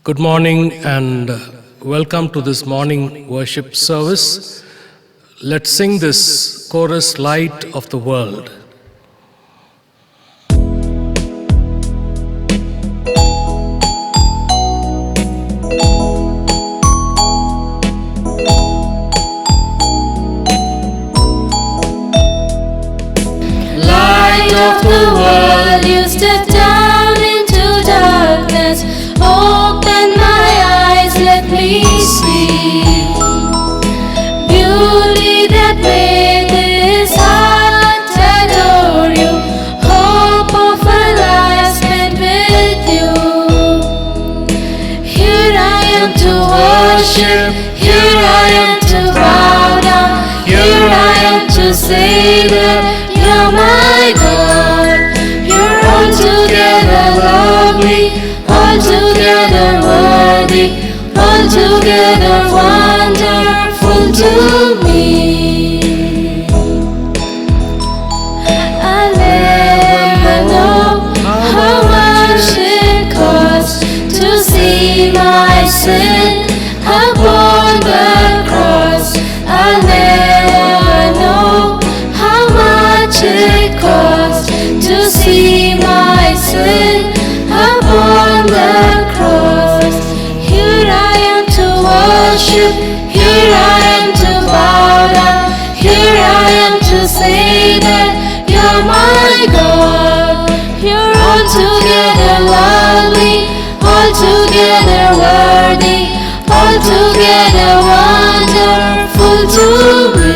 Good morning and welcome to this morning worship service. Let's sing this chorus, Light of the World. Light of the world, you step down into darkness. Open my eyes, let me see beauty that made this heart adore you. Hope of a life spent with you. Here I am to worship, here I am to bow down, here I am to say that you're my God. You're altogether lovely, altogether worthy, altogether wonderful to me. I never know how much it costs to see my sin upon the cross. I never know how much it costs to see my sin upon the cross. Here I am to worship, here I am to bow down, here I am to say that you're my God. You're altogether lovely, altogether worthy, altogether wonderful to me.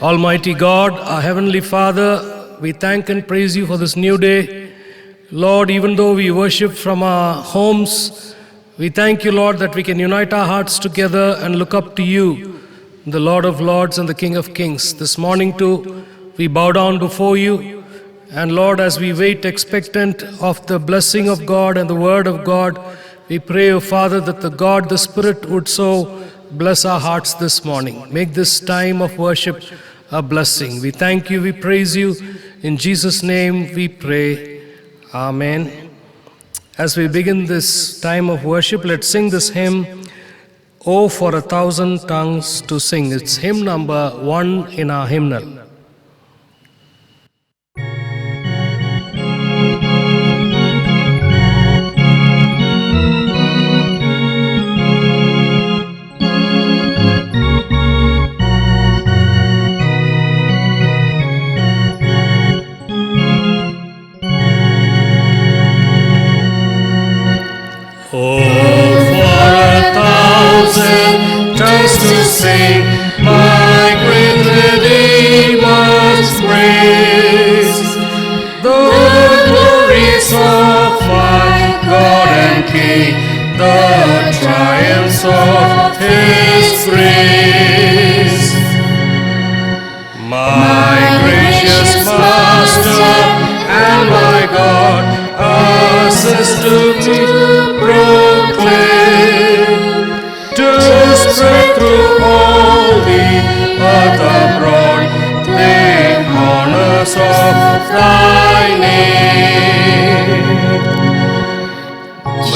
Almighty God, our Heavenly Father, we thank and praise you for this new day. Lord, even though we worship from our homes, we thank you, Lord, that we can unite our hearts together and look up to you, the Lord of Lords and the King of Kings. This morning too, we bow down before you. And Lord, as we wait expectant of the blessing of God and the word of God, we pray, O Father, that the God, the Spirit would so bless our hearts this morning. Make this time of worship a blessing. We thank you, we praise you. In Jesus' name we pray. Amen. As we begin this time of worship, let's sing this hymn, Oh, for 1,000 tongues to sing. It's hymn number 1 in our hymnal. Tongues to sing my great Redeemer's praise, the glories of my God and King, the triumphs of His grace. My gracious Master and my God, assist to proclaim, to spread through all the earth abroad the honors of thy name.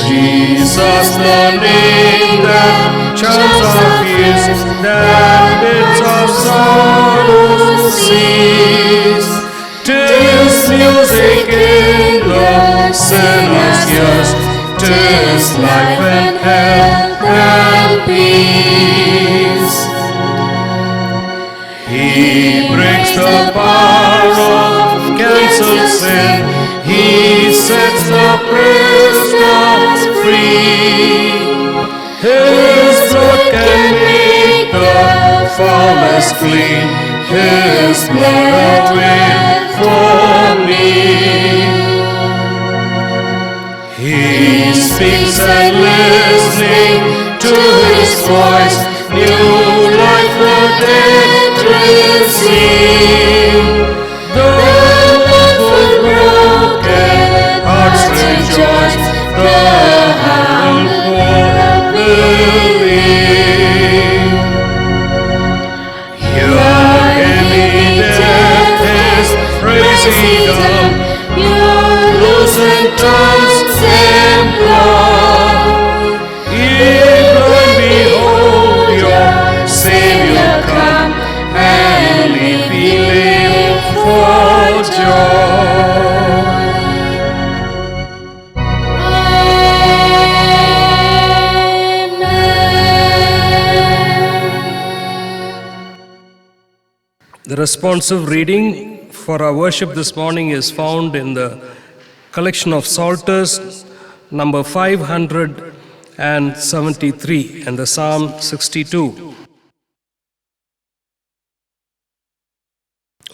Jesus, the name that charms our fears, that bids our sorrows cease. 'Tis music in the sinner's ears, 'tis life and health and peace. He breaks the power of cancelled sin, He sets the prisoners free. His blood can make the foulest clean, His blood availeth for me. He speaks and listening to His voice, new life the dead receive. The woeful broken hearts rejoice, the humble poor believe. Your heavy death is raising up, your transcend Lord. Even behold your Savior come, and we live for joy. The responsive reading for our worship this morning is found in the collection of Psalters, number 573, and the Psalm 62.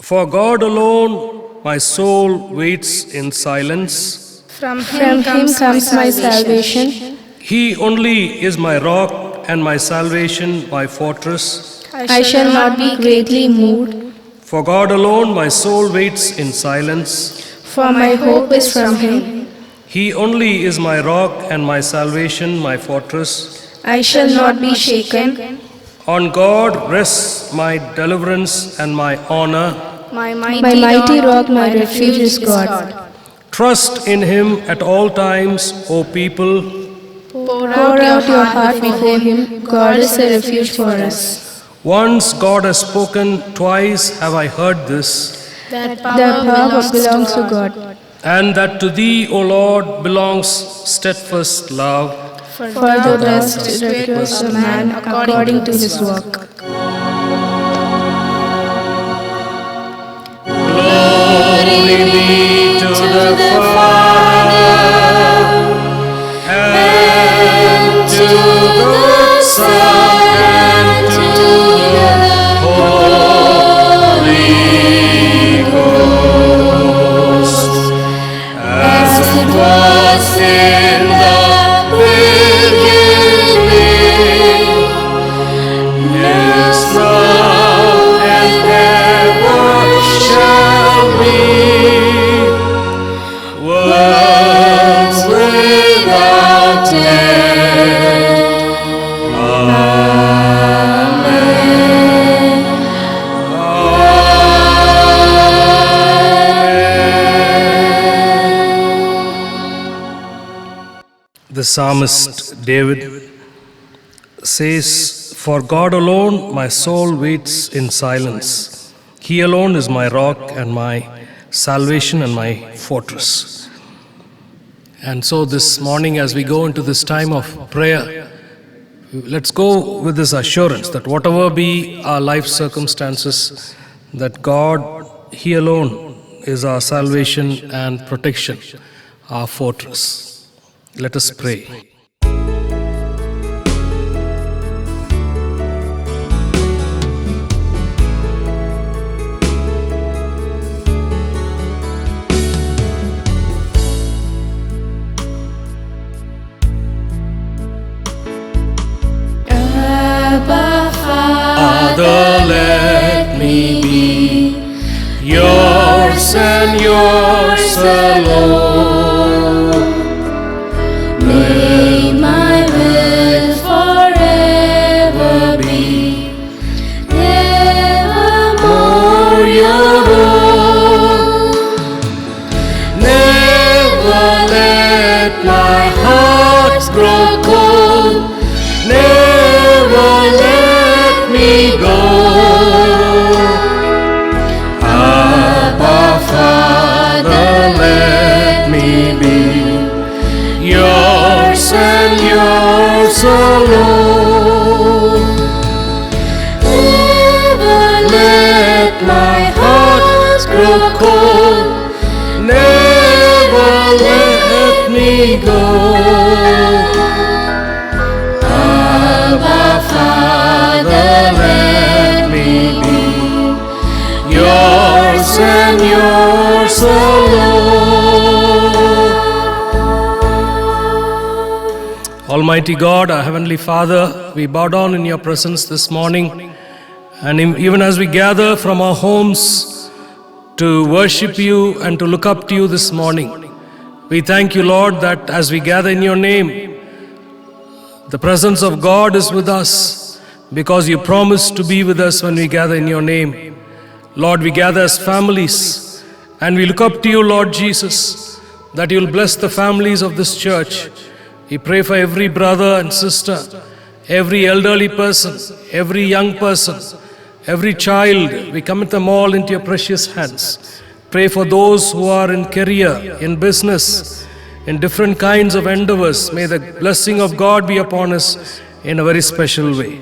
For God alone my soul waits in silence. From him comes my salvation. He only is my rock and my salvation, my fortress. I shall not be greatly moved, For God alone my soul waits in silence. for my hope is from him. He only is my rock and my salvation, my fortress. I shall not be shaken. On God rests my deliverance and my honor. My mighty rock, my refuge is God. Trust in him at all times, O people. Pour out your heart before him. God is a refuge for us. Once God has spoken, twice have I heard this, The power belongs to God. and that to thee, O Lord, belongs steadfast love. For the rest requires a man according to his work. Glory be to the Father, and to the Son, and to the Holy Ghost, as it was in the beginning, is now, and ever shall be, world without end. Amen. The psalmist David says, For God alone my soul waits in silence. He alone is my rock and my salvation and my fortress. And so this morning, as we go into this time of prayer, let's go with this assurance that whatever be our life circumstances, that God, He alone is our salvation and protection, our fortress. Let us pray. Abba, Father, let me be yours and yours alone. may my will forever be evermore your own. Never let my heart grow cold. Never let me go. Abba, Father, let me be yours and yours alone. Never Let my heart grow cold. Never let me go. Abba, Father, let me be yours and yours alone. Almighty God, our Heavenly Father, we bow down in your presence this morning, and even as we gather from our homes to worship you and to look up to you this morning, we thank you, Lord, that as we gather in your name, the presence of God is with us because you promised to be with us when we gather in your name. Lord, we gather as families and we look up to you, Lord Jesus. that you'll bless the families of this church. We pray for every brother and sister, every elderly person, every young person, every child. We commit them all into your precious hands. Pray for those who are in career, in business, in different kinds of endeavors. May the blessing of God be upon us in a very special way.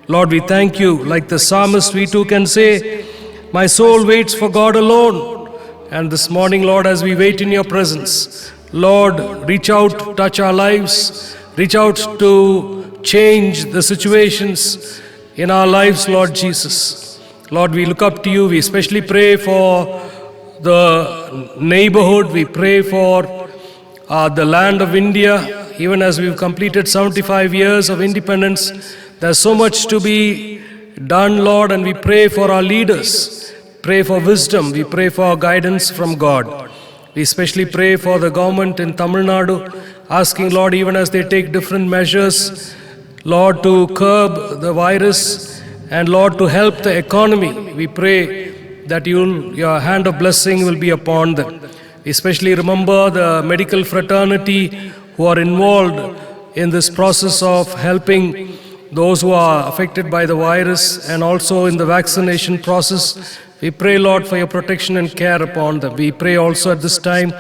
Lord, we thank you. Like the psalmist, we too can say, my soul waits for God alone. And this morning, Lord, as we wait in your presence, Lord, reach out, touch our lives, reach out to change the situations in our lives, Lord Jesus. Lord, we look up to you. We especially pray for the neighborhood. We pray for the land of India. Even as we've completed 75 years of independence, there's so much to be done, Lord, and we pray for our leaders. Pray for wisdom. We pray for guidance from God. We especially pray for the government in Tamil Nadu, asking, Lord, even as they take different measures, Lord, to curb the virus and, Lord, to help the economy. We pray that your hand of blessing will be upon them. We especially remember the medical fraternity who are involved in this process of helping those who are affected by the virus and also in the vaccination process. We pray, Lord, for your protection and care upon them. We pray also at this time,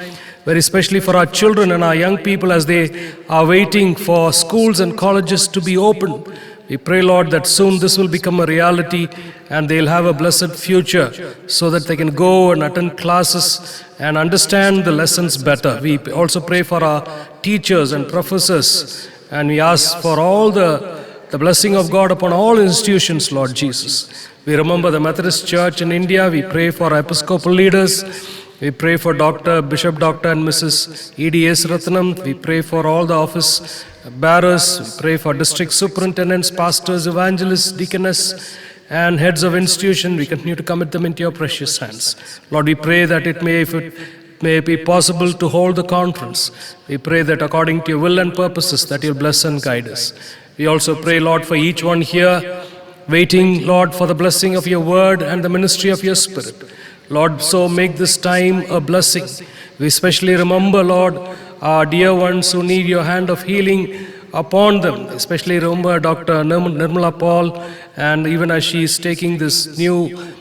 very especially for our children and our young people as they are waiting for schools and colleges to be opened. We pray, Lord, that soon this will become a reality and they'll have a blessed future so that they can go and attend classes and understand the lessons better. We also pray for our teachers and professors, and we ask for all the blessing of God upon all institutions, Lord Jesus. We remember the Methodist Church in India. We pray for our Episcopal leaders. We pray for Bishop Dr. and Mrs. E.D.S. Ratnam. We pray for all the office bearers. We pray for district superintendents, pastors, evangelists, deaconess, and heads of institution. We continue to commit them into your precious hands. Lord, we pray that if it may be possible to hold the conference, we pray that according to your will and purposes, that you'll bless and guide us. We also pray, Lord, for each one here, waiting, Lord, for the blessing of your word and the ministry of your spirit. Lord, so make this time a blessing. We especially remember, Lord, our dear ones who need your hand of healing upon them. Especially remember Dr. Nirmala Paul, and even as she is taking this new,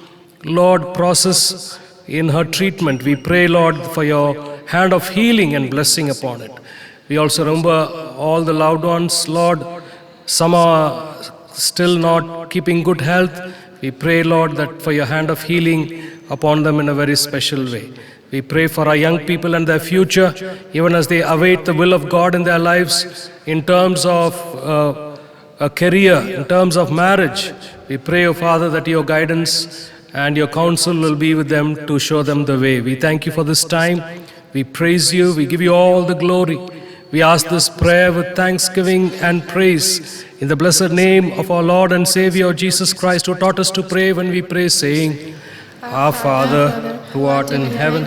Lord, process in her treatment, we pray, Lord, for your hand of healing and blessing upon it. We also remember all the loved ones, Lord. Some are still not keeping good health. We pray, Lord, that for your hand of healing upon them in a very special way. We pray for our young people and their future, even as they await the will of God in their lives in terms of a career, in terms of marriage. We pray, O Father, that your guidance and your counsel will be with them to show them the way. We thank you for this time. We praise you. We give you all the glory. We ask this prayer with thanksgiving and praise in the blessed name of our Lord and Savior Jesus Christ, who taught us to pray when we pray, saying, Our Father, who art in heaven,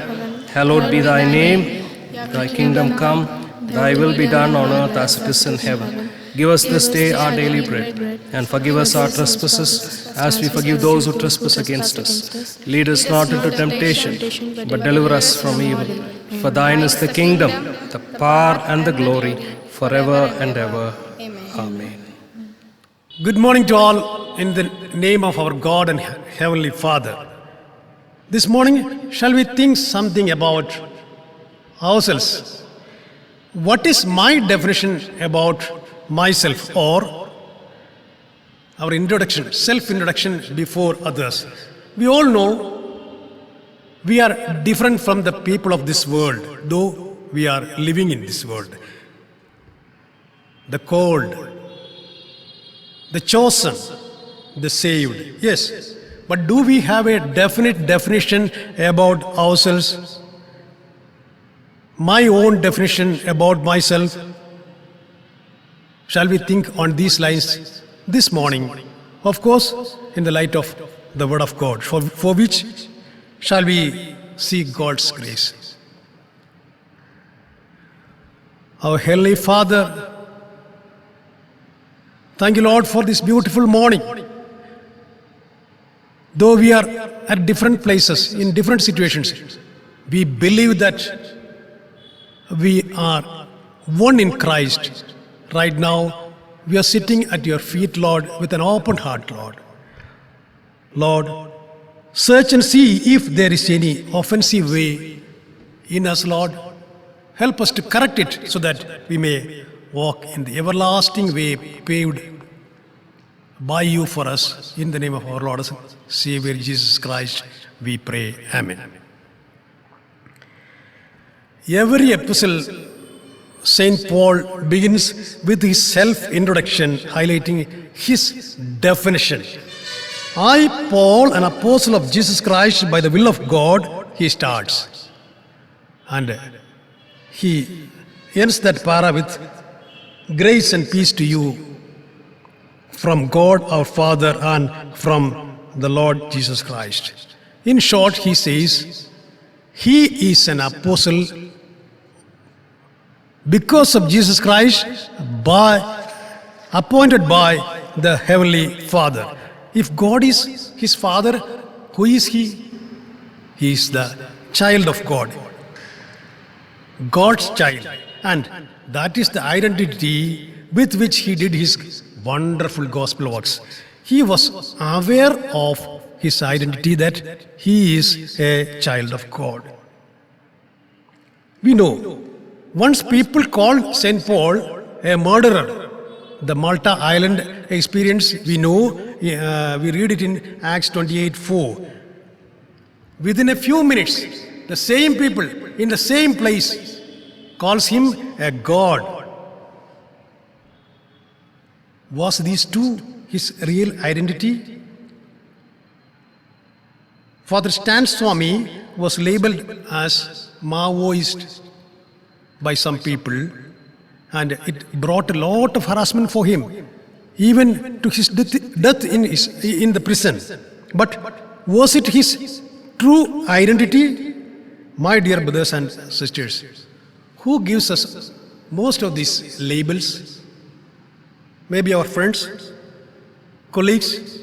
hallowed be thy name. Thy kingdom come, thy will be done on earth as it is in heaven. Give us this day our daily bread, and forgive us our trespasses as we forgive those who trespass against us. Lead us not into temptation, but deliver us from evil. For thine is the kingdom, the power and the glory, forever and ever. Amen. Good morning to all in the name of our God and Heavenly Father. This morning, shall we think something about ourselves? What is my definition about myself, or our introduction, self-introduction before others? We all know we are different from the people of this world, though we are living in this world. The called, the chosen, the saved. Yes, but do we have a definite definition about ourselves? My own definition about myself? Shall we think on these lines this morning? Of course, in the light of the Word of God, for which shall we seek God's grace. Our Heavenly Father, thank you, Lord, for this beautiful morning. Though we are at different places, in different situations, we believe that we are one in Christ. Right now, we are sitting at your feet, Lord, with an open heart, Lord. Lord, search and see if there is any offensive way in us, Lord. Help us to correct it so that we may walk in the everlasting way paved by you for us. In the name of our Lord and Savior Jesus Christ, we pray. Amen. Every epistle, St. Paul begins with his self-introduction, highlighting his definition. I, Paul, an apostle of Jesus Christ by the will of God, he starts. And he ends that para with grace and peace to you from God our Father and from the Lord Jesus Christ. In short, he says, he is an apostle because of Jesus Christ, appointed by the Heavenly Father. If God is his Father, who is he? He is the child of God, God's child. And that is the identity with which he did his wonderful gospel works. He was aware of his identity, that he is a child of God. We know, once people called St. Paul a murderer. The Malta Island experience, we know, we read it in Acts 28:4. Within a few minutes, the same people in the same place calls him a god. Was these two his real identity? Father Stan Swami was labeled as Maoist by some people, and it brought a lot of harassment for him, even to his death in the prison. But was it his true identity? My dear brothers and sisters, who gives us most of these labels? Maybe our friends, colleagues,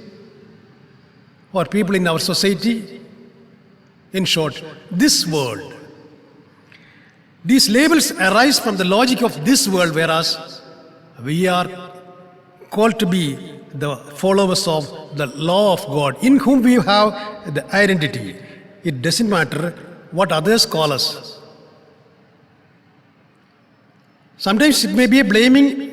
or people in our society. In short, this world. These labels arise from the logic of this world, whereas we are called to be the followers of the law of God, in whom we have the identity. It doesn't matter what others call us. Sometimes it may be a blaming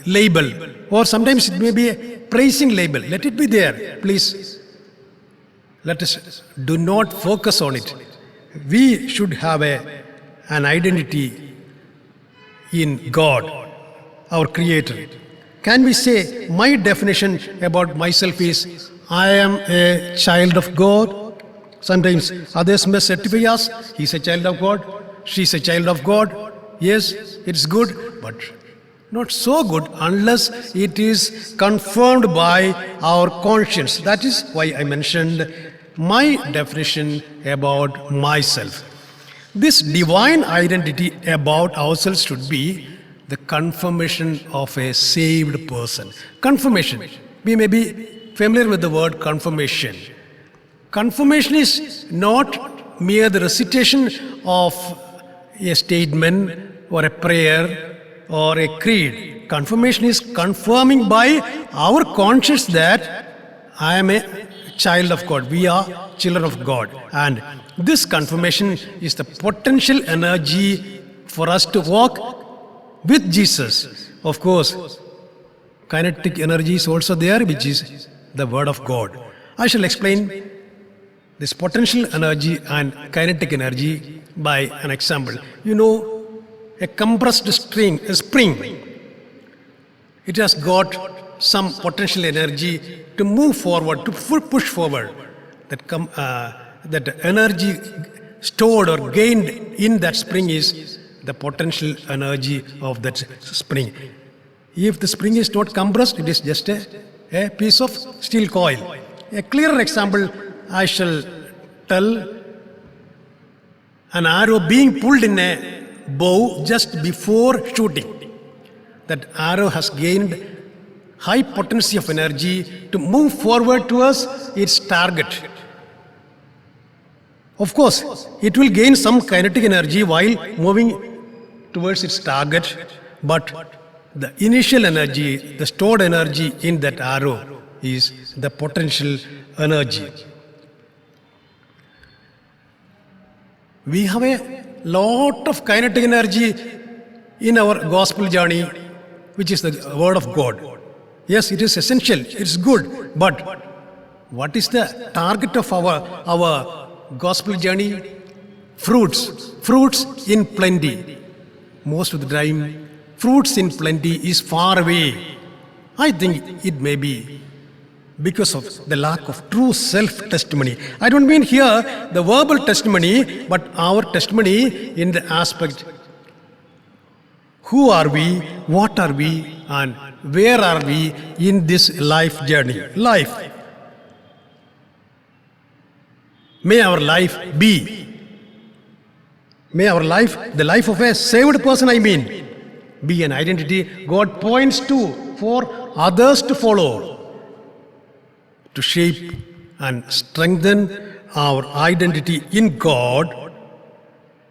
label, or sometimes it may be a praising label. Let it be there, please. Let us do not focus on it. We should have an identity in God, our Creator. Can we say, my definition about myself is, I am a child of God? Sometimes others may certify us, he's a child of God, she's a child of God. Yes, it's good, but not so good unless it is confirmed by our conscience. That is why I mentioned my definition about myself. This divine identity about ourselves should be the confirmation of a saved person. Confirmation. We may be familiar with the word confirmation. Confirmation is not mere the recitation of a statement or a prayer or a creed. Confirmation is confirming by our conscience that I am a child of God. We are children of God. And this confirmation is the potential energy for us to walk with Jesus. Of course, kinetic energy is also there, which is the Word of God. I shall explain this potential energy and kinetic energy by an example. You know, a compressed spring, it has got some potential energy to move forward, to push forward. That energy stored or gained in that spring is the potential energy of that spring. If the spring is not compressed, it is just a piece of steel coil. A clearer example I shall tell: an arrow being pulled in a bow just before shooting. That arrow has gained high potency of energy to move forward towards its target. Of course, it will gain some kinetic energy while moving towards its target, but the initial energy, the stored energy in that arrow is the potential energy. We have a lot of kinetic energy in our gospel journey, which is the Word of God. Yes, it is essential, it's good, but what is the target of our gospel journey? Fruits in plenty. Most of the time, fruits in plenty is far away. I think it may be because of the lack of true self-testimony. I don't mean here the verbal testimony, but our testimony in the aspect, who are we, what are we, and where are we in this life journey? Life. May our life be, may our life, the life of a saved person, be an identity God points to for others to follow, to shape and strengthen our identity in God.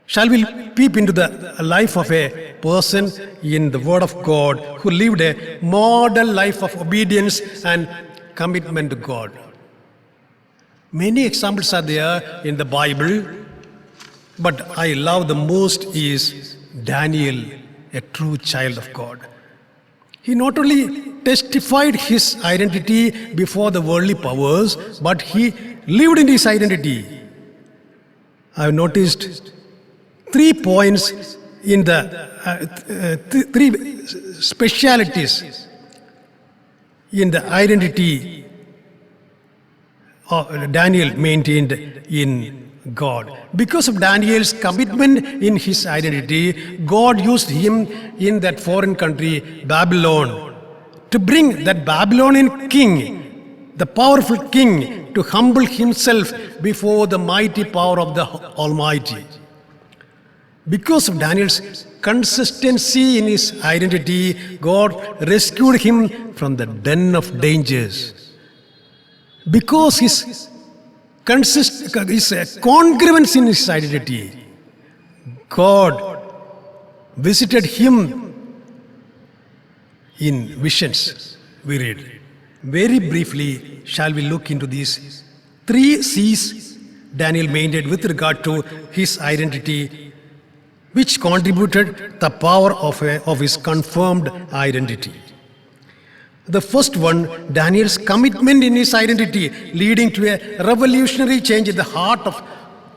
Shall we peep into the life of a person in the Word of God who lived a model life of obedience and commitment to God? Many examples are there in the Bible, but I love the most is Daniel, a true child of God. He not only testified his identity before the worldly powers, but he lived in his identity. I have noticed 3 points in the 3 specialities in the identity Daniel maintained in God. Because of Daniel's commitment in his identity, God used him in that foreign country, Babylon, to bring that Babylonian king, the powerful king, to humble himself before the mighty power of the Almighty. Because of Daniel's consistency in his identity, God rescued him from the den of dangers. Because his congruence in his identity, God visited him in visions, we read. Very briefly, shall we look into these 3 C's Daniel maintained with regard to his identity, which contributed the power of his confirmed identity. The first one, Daniel's commitment in his identity, leading to a revolutionary change in the heart of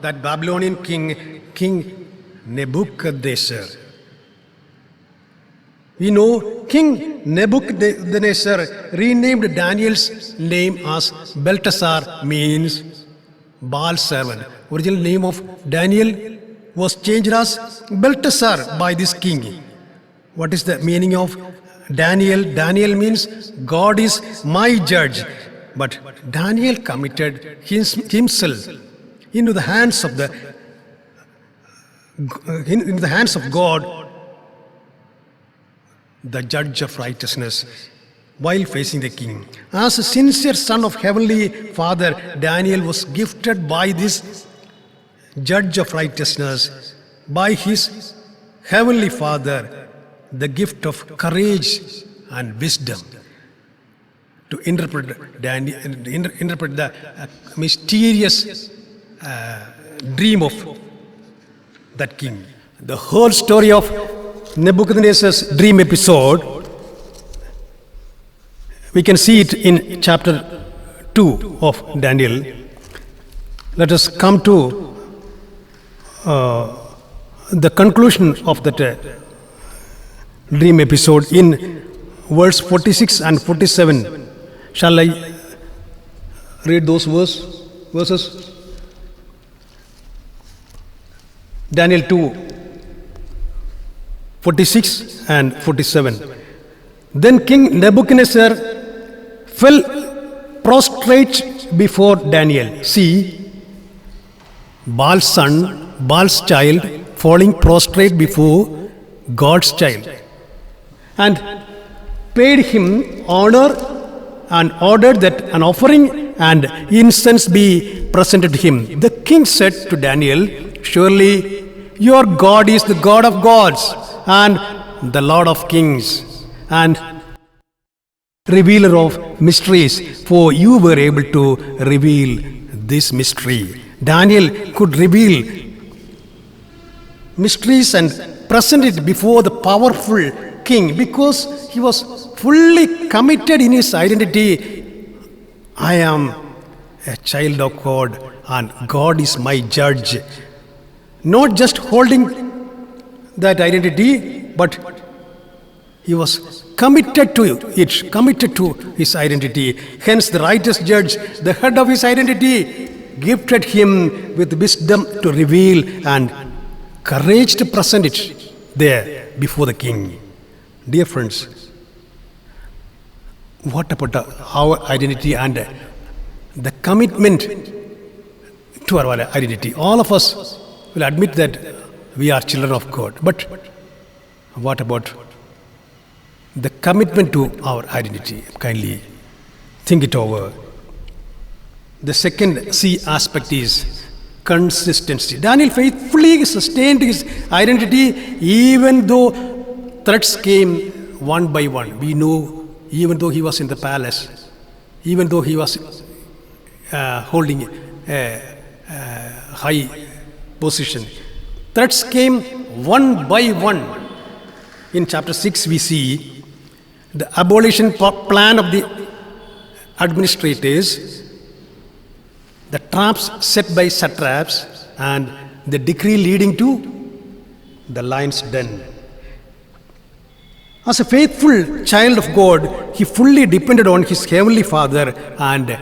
that Babylonian king, King Nebuchadnezzar. We know King Nebuchadnezzar renamed Daniel's name as Belteshazzar, means Baal's servant. Original name of Daniel was changed as Belteshazzar by this king. What is the meaning of Daniel? Daniel means God is my judge. But Daniel committed himself into the hands of God, the judge of righteousness, while facing the king. As a sincere son of Heavenly Father, Daniel was gifted by this judge of righteousness, by his Heavenly Father, the gift of courage and wisdom to interpret the mysterious dream of that king. The whole story of Nebuchadnezzar's dream episode, we can see it in chapter 2 of Daniel. Let us come to the conclusion of that dream episode in verse 46 and 47. Shall I read those verses? Daniel 2, 46 and 47. Then King Nebuchadnezzar fell prostrate before Daniel. See, Baal's son, Baal's child, falling prostrate before God's child, and paid him honor and ordered that an offering and incense be presented to him. The king said to Daniel, "Surely your God is the God of gods and the Lord of kings and revealer of mysteries, for you were able to reveal this mystery." Daniel could reveal mysteries and present it before the powerful king because he was fully committed in his identity. I am a child of God and God is my judge. Not just holding that identity, but he was committed to it, committed to his identity. Hence, the righteous judge, the head of his identity, gifted him with wisdom to reveal and courage to present it there before the king. Dear friends, what about our identity and the commitment to our identity? All of us will admit that we are children of God. But what about the commitment to our identity? Kindly think it over. The second C aspect is consistency. Daniel faithfully sustained his identity even though threats came one by one. We know, even though he was in the palace, even though he was holding a high position, threats came one by one. In chapter 6, we see the abolition plan of the administrators, the traps set by satraps, and the decree leading to the lion's den. As a faithful child of God, he fully depended on his heavenly Father, and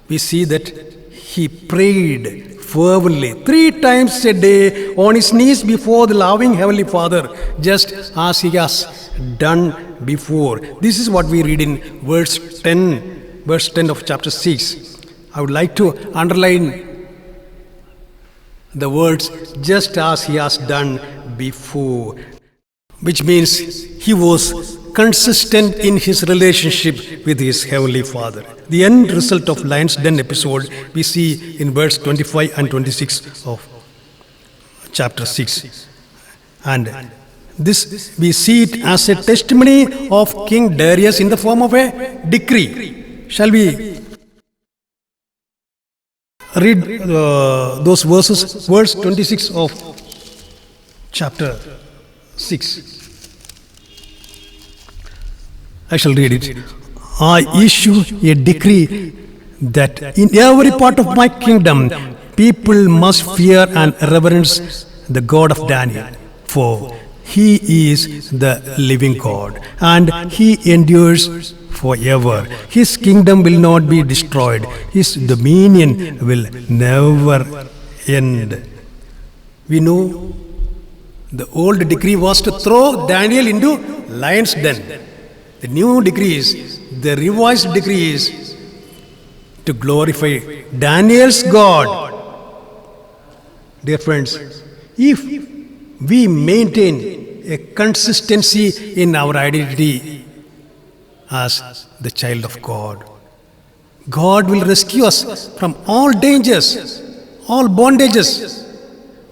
we see that he prayed fervently 3 times a day on his knees before the loving heavenly Father, just as he has done before. This is what we read in verse 10 of chapter 6. I would like to underline the words "just as he has done before," which means he was consistent in his relationship with his heavenly Father. The end result of Lion's Den episode we see in verse 25 and 26 of chapter 6. And this we see it as a testimony of King Darius in the form of a decree. Shall we read those verses? Verse 26 of chapter 6. I shall read it. I issue a decree that in every part of my kingdom people must fear and reverence the God of Daniel, for he is the living God and he endures forever. His kingdom will not be destroyed. His dominion will never end. We know the old decree was to throw Daniel into lion's den. The new decree is, the revised decree is to glorify Daniel's God. Dear friends, if we maintain a consistency in our identity as the child of God, God will rescue us from all dangers, all bondages,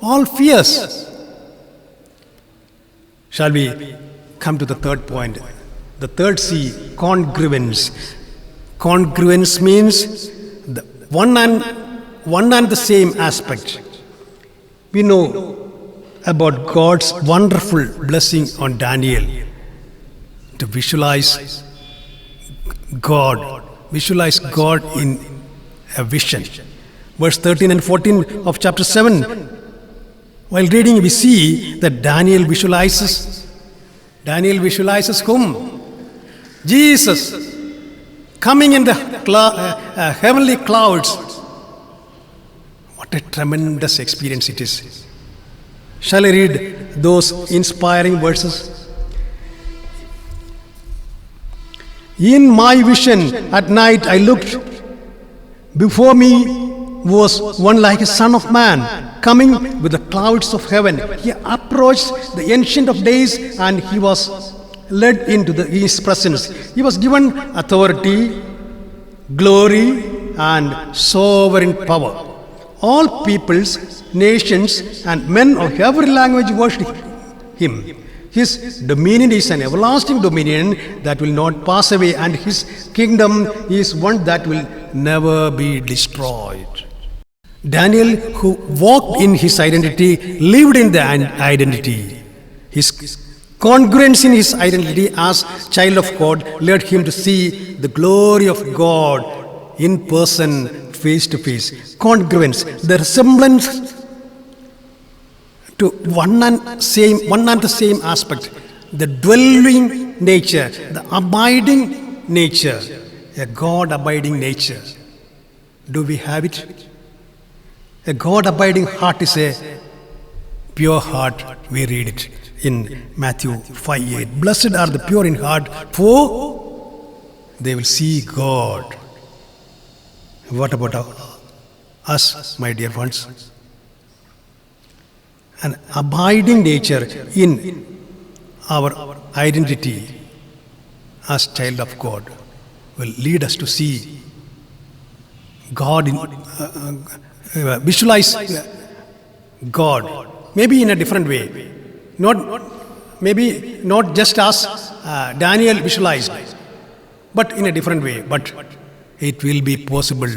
all fears. Shall we come to the third point? The third C, congruence. Congruence means the one and the same aspect. We know about God's wonderful blessing on Daniel. To visualize God in a vision. Verse 13 and 14 of chapter 7. While reading, we see that Daniel visualizes whom? Jesus coming in the heavenly clouds. What a tremendous experience it is. Shall I read those inspiring verses? In my vision at night I looked. Before me was one like a son of man, coming with the clouds of heaven. He approached the Ancient of Days and he was led into his presence. He was given authority, glory, and sovereign power. All peoples, nations, and men of every language worship him. His dominion is an everlasting dominion that will not pass away, and his kingdom is one that will never be destroyed. Daniel, who walked in his identity, lived in the identity. His congruence in his identity as child of God led him to see the glory of God in person, face to face. Congruence, the resemblance to one and the same aspect, the dwelling nature, the abiding nature, a God abiding nature. Do we have it? A God abiding heart is a pure heart. We read it in Matthew 5:8. Blessed are the pure in heart, for they will see God. What about us, my dear ones? An abiding nature in our identity as child of God will lead us to see God, visualize God, maybe in a different way. Maybe not just as Daniel visualized, but in a different way. But it will be possible.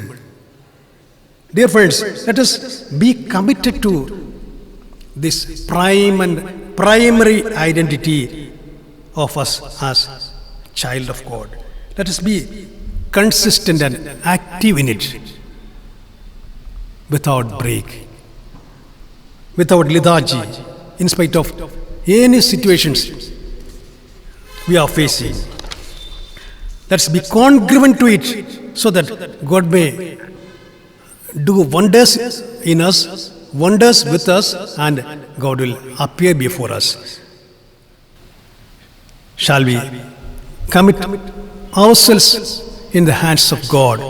Dear friends, let us be committed to this primary identity of us as child of God. Let us be consistent and active in it, without break, without lethargy, in spite of any situations we are facing. Let's be congruent to it, so that God may do wonders in us, wonders with us, and God will appear before us. Shall we commit ourselves in the hands of God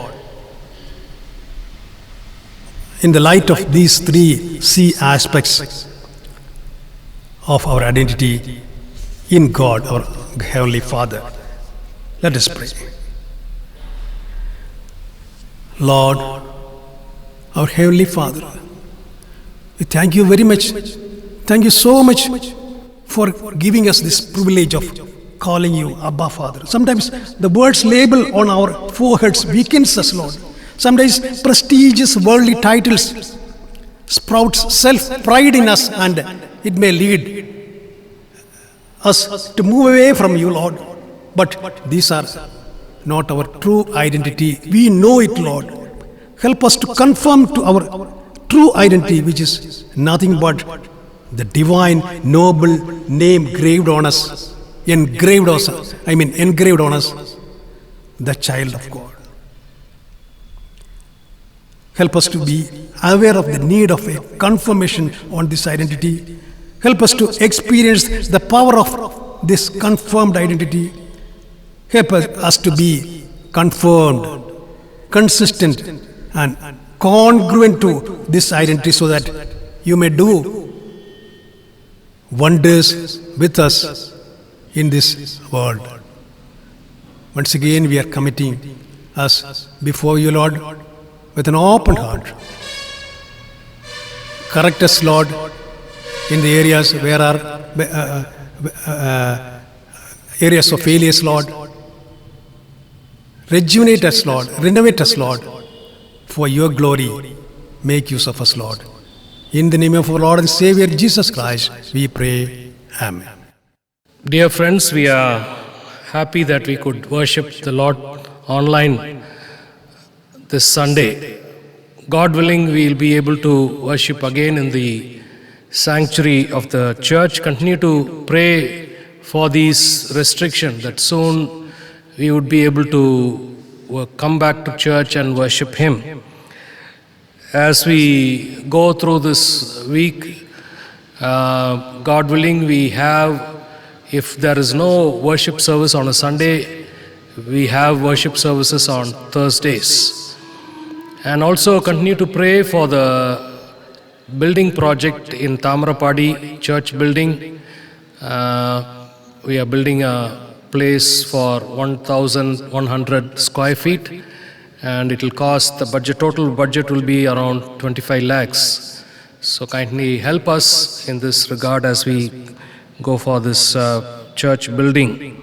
in the light of these three C aspects of our identity in God, our Heavenly Father? Let us pray. Lord, our Heavenly Father, we thank you very much. Thank you so much for giving us this privilege of calling you Abba, Father. Sometimes the words label on our foreheads weakens us, Lord. Sometimes prestigious worldly titles sprouts self-pride in us, and it may lead us to move away from you, Lord. But these are not our true identity. We know it, Lord. Help us to conform to our true identity, which is nothing but the divine, noble name engraved on us, the child of God. Help us to be aware of the need of a confirmation on this identity. Help us to experience the power of this confirmed identity. Help us to be confirmed, consistent, and congruent to this identity, so that you may do wonders with us in this world. Once again, we are committing us before you, Lord, with an open heart. Correct us, Lord, in the areas where are areas of failures, Lord. Rejuvenate us, Lord. Renovate us, Lord. For your glory, make use of us, Lord. In the name of our Lord and Savior Jesus Christ, we pray. Amen. Dear friends, we are happy that we could worship the Lord online this Sunday. God willing, we will be able to worship again in the sanctuary of the church. Continue to pray for these restrictions, that soon we would be able to come back to church and worship Him. As we go through this week, God willing, we have, if there is no worship service on a Sunday, we have worship services on Thursdays. And also continue to pray for the building project in Tamarapadi church building. We are building a place for 1,100 square feet, and it will cost, the total budget will be around 25 lakhs. So kindly help us in this regard as we go for this church building.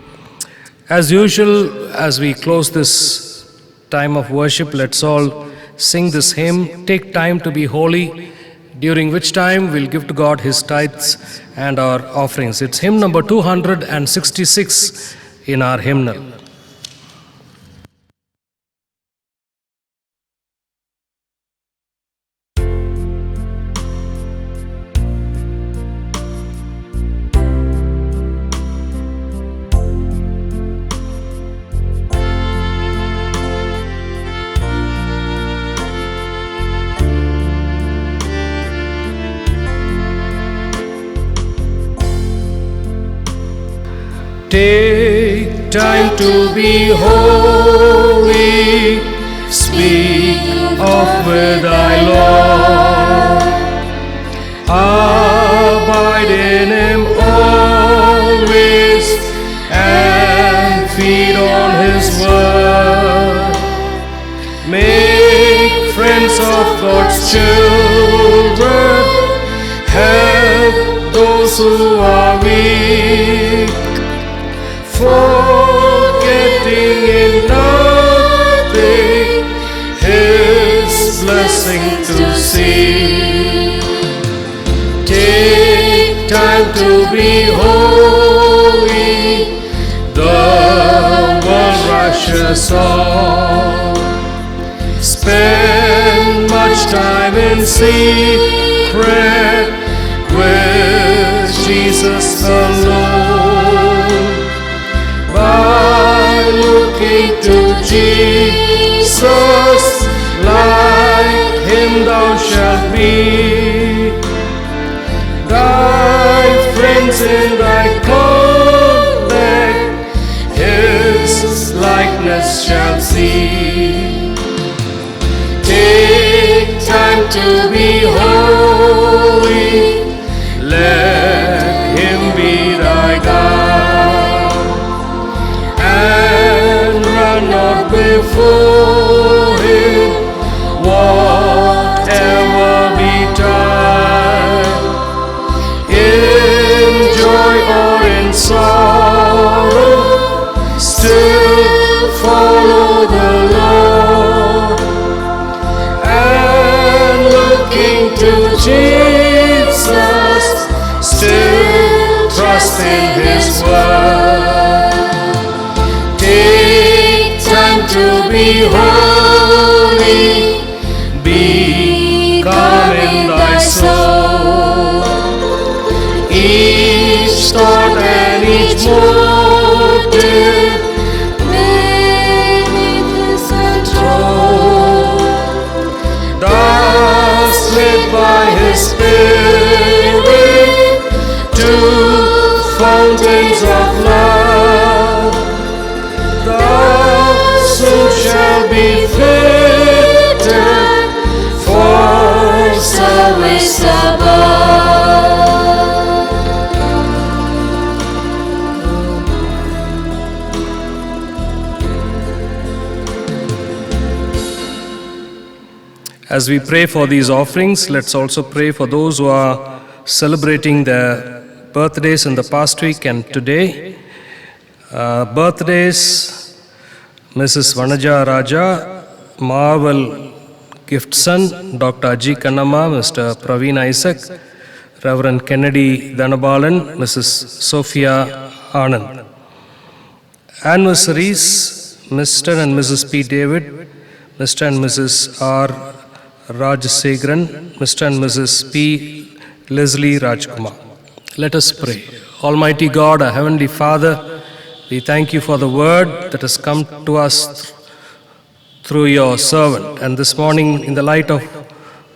As usual, as we close this time of worship, let's all sing this hymn, Take Time to Be Holy, during which time we'll give to God His tithes and our offerings. It's hymn number 266 in our hymnal. Take time to be holy, speak of with thy Lord, abide in Him always, and feed on His word. Make friends of God's children, help those who are weak, forgetting in nothing His blessing to see. Take time to be holy, the world rushes on. Spend much time in secret with Jesus alone. By looking to Jesus, like Him thou shalt be. Thy friends in thy conduct His likeness shall see. Take time to be holy, let Him be thy guide, and run not before Him, whatever betide. In joy or in sorrow, still follow the Lord, and looking to Jesus, still trust in His word. Take time to be holy, be calm in thy soul. Each thought and each motive beneath His control, thus led by His Spirit to fountains of love, soon shall be fitted for service above. As we pray for these offerings, let's also pray for those who are celebrating their birthdays in the past week and today. Birthdays, Mrs. Vanaja Raja, Marvel Giftson, Dr. Aji Kannamma, Mr. Praveen Isaac, Reverend Kennedy Dhanabalan, Mrs. Sophia Anand. Anniversaries, Mr. and Mrs. P. David, Mr. and Mrs. R. Rajasegran, Mr. and Mrs. P. Leslie Rajkumar. Let us pray. Almighty God, our Heavenly Father, we thank you for the word that has come to us through your servant. And this morning, in the light of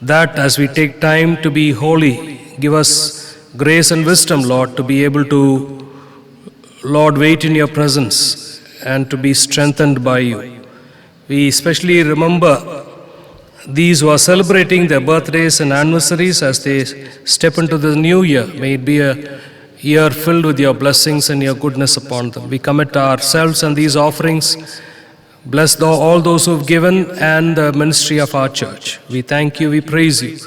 that, as we take time to be holy, give us grace and wisdom, Lord, to be able to, Lord, wait in your presence and to be strengthened by you. We especially remember these who are celebrating their birthdays and anniversaries as they step into the new year. May it be a year filled with your blessings and your goodness upon them. We commit ourselves and these offerings Bless all those who have given and the ministry of our church. We thank you, we praise you.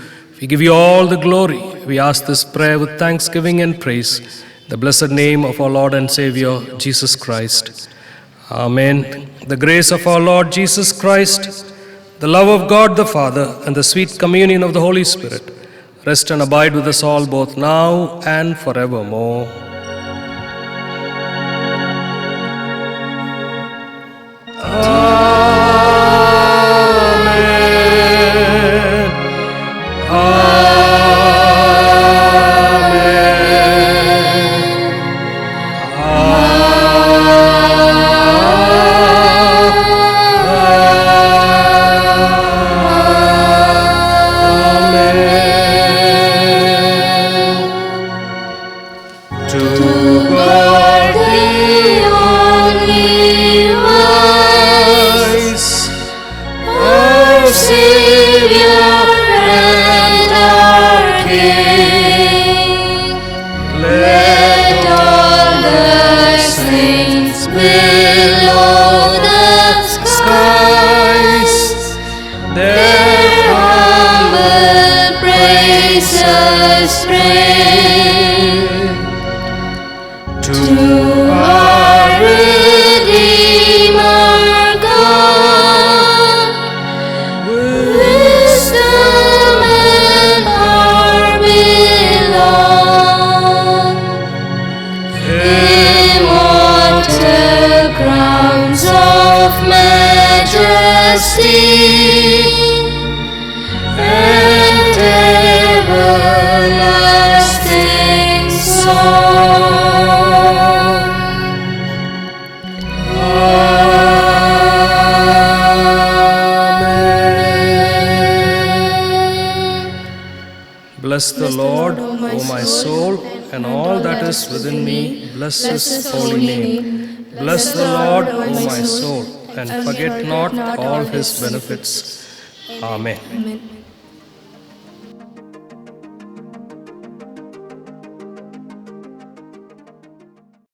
We give you all the glory. We ask this prayer with thanksgiving and praise. In the blessed name of our Lord and Savior, Jesus Christ. Amen. The grace of our Lord Jesus Christ, the love of God the Father, and the sweet communion of the Holy Spirit rest and abide with us all both now and forevermore. Bless the Lord, O my soul, and all that is within me, bless his holy name. Bless the Lord, O my soul, and forget not all his benefits. Amen.